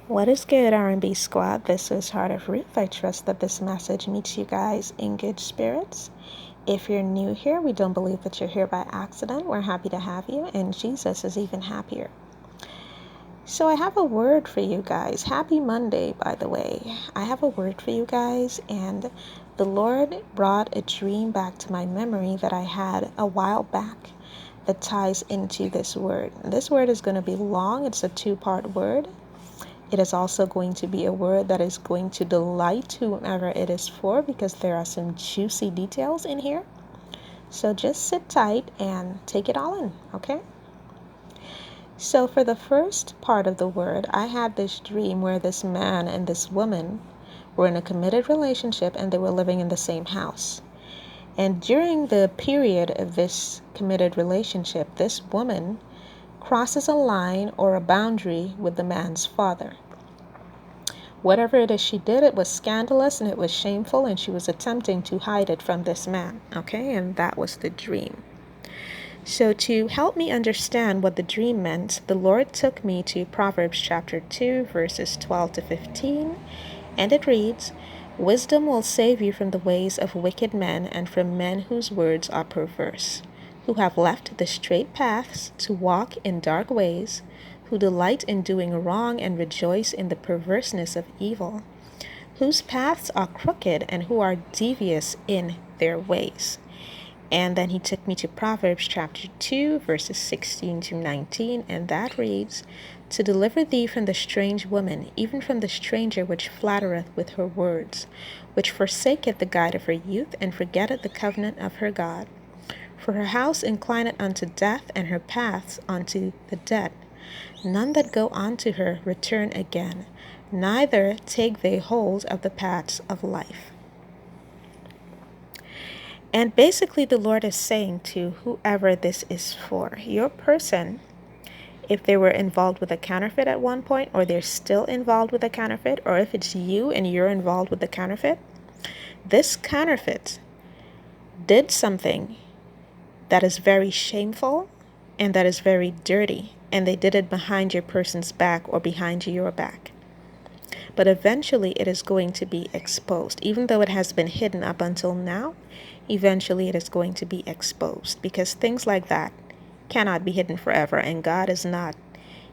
What is good, R&B squad? This is Heart of Ruth. I trust that this message meets you guys in good spirits. If you're new here, we don't believe that you're here by accident. We're happy to have you, and Jesus is even happier. So I have a word for you guys. Happy Monday, by the way. I have a word for you guys, and the Lord brought a dream back to my memory that I had a while back that ties into this word. This word is going to be long. It's a two-part word. It is also going to be a word that is going to delight whomever it is for, because there are some juicy details in here. So just sit tight and take it all in, okay? So for the first part of the word, I had this dream where this man and this woman were in a committed relationship and they were living in the same house. And during the period of this committed relationship, this woman crosses a line or a boundary with the man's father. Whatever it is she did, it was scandalous and it was shameful, and she was attempting to hide it from this man, okay? And that was the dream. So to help me understand what the dream meant, the Lord took me to Proverbs chapter 2, verses 12 to 15, and it reads, "Wisdom will save you from the ways of wicked men and from men whose words are perverse, who have left the straight paths to walk in dark ways, who delight in doing wrong and rejoice in the perverseness of evil, whose paths are crooked and who are devious in their ways." And then he took me to Proverbs chapter 2, verses 16 to 19, and that reads, "To deliver thee from the strange woman, even from the stranger which flattereth with her words, which forsaketh the guide of her youth, and forgetteth the covenant of her God. For her house inclineth unto death, and her paths unto the dead. None that go unto her return again, neither take they hold of the paths of life." And basically the Lord is saying to whoever this is for, your person, if they were involved with a counterfeit at one point, or they're still involved with a counterfeit, or if it's you and you're involved with the counterfeit, this counterfeit did something that is very shameful and that is very dirty, and they did it behind your person's back or behind your back. But eventually it is going to be exposed. Even though it has been hidden up until now, eventually it is going to be exposed, because things like that cannot be hidden forever, and God is not,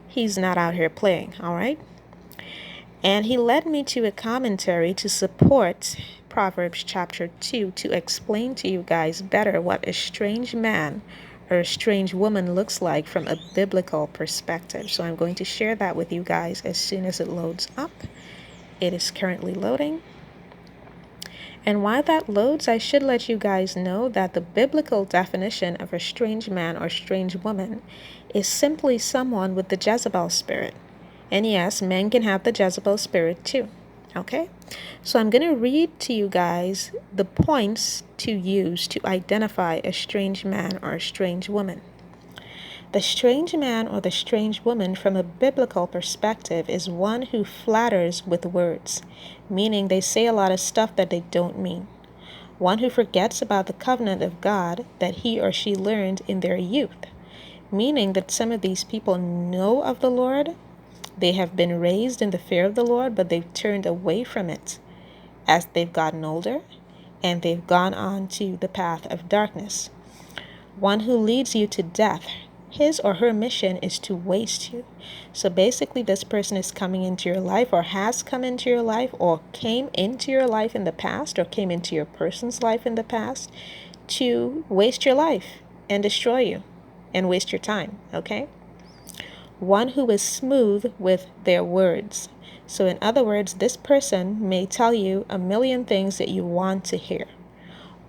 he's not out here playing, all right? And he led me to a commentary to support Proverbs chapter 2 to explain to you guys better what a strange man or a strange woman looks like from a biblical perspective. So I'm going to share that with you guys as soon as it loads up. It is currently loading. And while that loads, I should let you guys know that the biblical definition of a strange man or strange woman is simply someone with the Jezebel spirit. And yes, men can have the Jezebel spirit too. Okay? So I'm going to read to you guys the points to use to identify a strange man or a strange woman. The strange man or the strange woman from a biblical perspective is one who flatters with words, meaning they say a lot of stuff that they don't mean. One who forgets about the covenant of God that he or she learned in their youth, meaning that some of these people know of the Lord, they have been raised in the fear of the Lord, but they've turned away from it as they've gotten older, and they've gone on to the path of darkness. One who leads you to death. His or her mission is to waste you. So basically this person is coming into your life, or has come into your life, or came into your life in the past, or came into your person's life in the past to waste your life and destroy you and waste your time, okay? One who is smooth with their words. So in other words, this person may tell you a million things that you want to hear.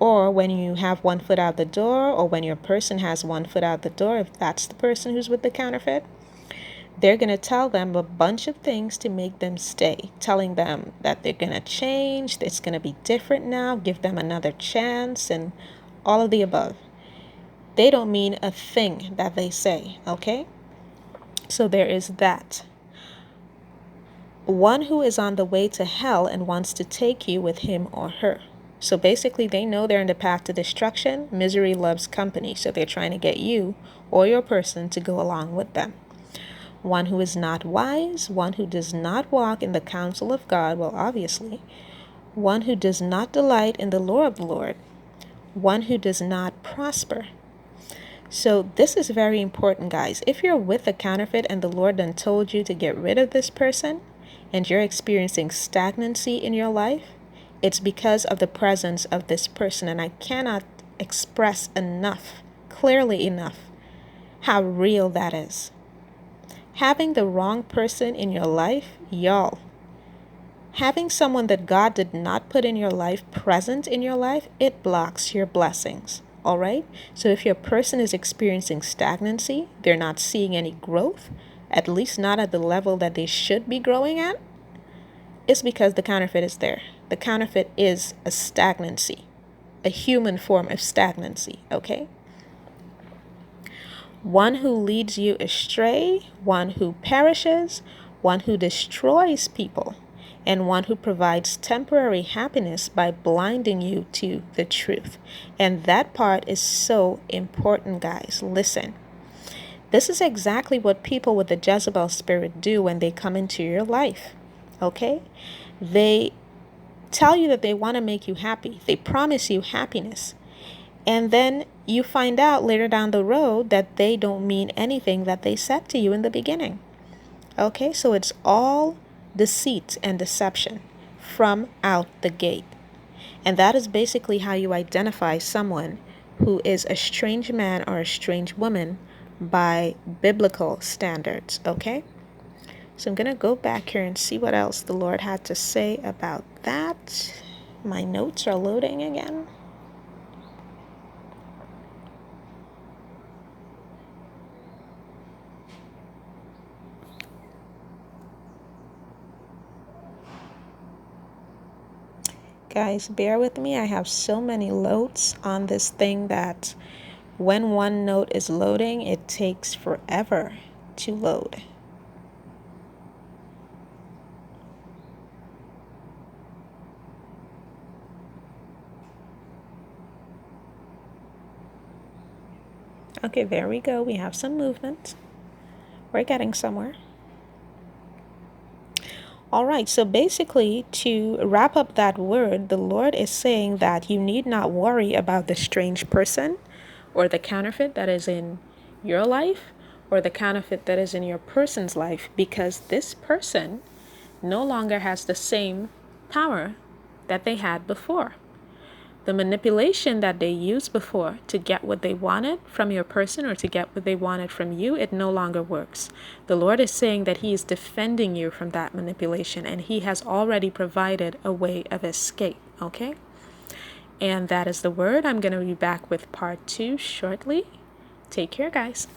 Or when you have one foot out the door, or when your person has one foot out the door, if that's the person who's with the counterfeit, they're going to tell them a bunch of things to make them stay, telling them that they're going to change, that it's going to be different now, give them another chance, and all of the above. They don't mean a thing that they say, okay? So there is that. One who is on the way to hell and wants to take you with him or her. So basically they know they're in the path to destruction. Misery loves company. So they're trying to get you or your person to go along with them. one who is not wise, one who does not walk in the counsel of God, well, obviously, one who does not delight in the law of the Lord, one who does not prosper. So this is very important, guys. If you're with a counterfeit and the Lord done told you to get rid of this person and you're experiencing stagnancy in your life, it's because of the presence of this person. And I cannot express clearly enough, how real that is. Having the wrong person in your life, y'all, having someone that God did not put in your life present in your life, it blocks your blessings. All right. So if your person is experiencing stagnancy, they're not seeing any growth, at least not at the level that they should be growing at, it's because the counterfeit is there. The counterfeit is a stagnancy, a human form of stagnancy. Okay. One who leads you astray, one who perishes, one who destroys people, and one who provides temporary happiness by blinding you to the truth. And that part is so important, guys. Listen, this is exactly what people with the Jezebel spirit do when they come into your life, okay? They tell you that they want to make you happy. They promise you happiness. And then you find out later down the road that they don't mean anything that they said to you in the beginning. Okay, so it's all deceit and deception from out the gate. And that is basically how you identify someone who is a strange man or a strange woman by biblical standards. Okay, so I'm going to go back here and see what else the Lord had to say about that. My notes are loading again. Guys, bear with me. I have so many notes on this thing that when one note is loading, it takes forever to load. Okay, there we go. We have some movement. We're getting somewhere. All right, so basically, to wrap up that word, the Lord is saying that you need not worry about the strange person or the counterfeit that is in your life or the counterfeit that is in your person's life, because this person no longer has the same power that they had before. The manipulation that they used before to get what they wanted from your person or to get what they wanted from you, it no longer works. The Lord is saying that He is defending you from that manipulation, and He has already provided a way of escape, okay? And that is the word. I'm going to be back with part 2 shortly. Take care, guys.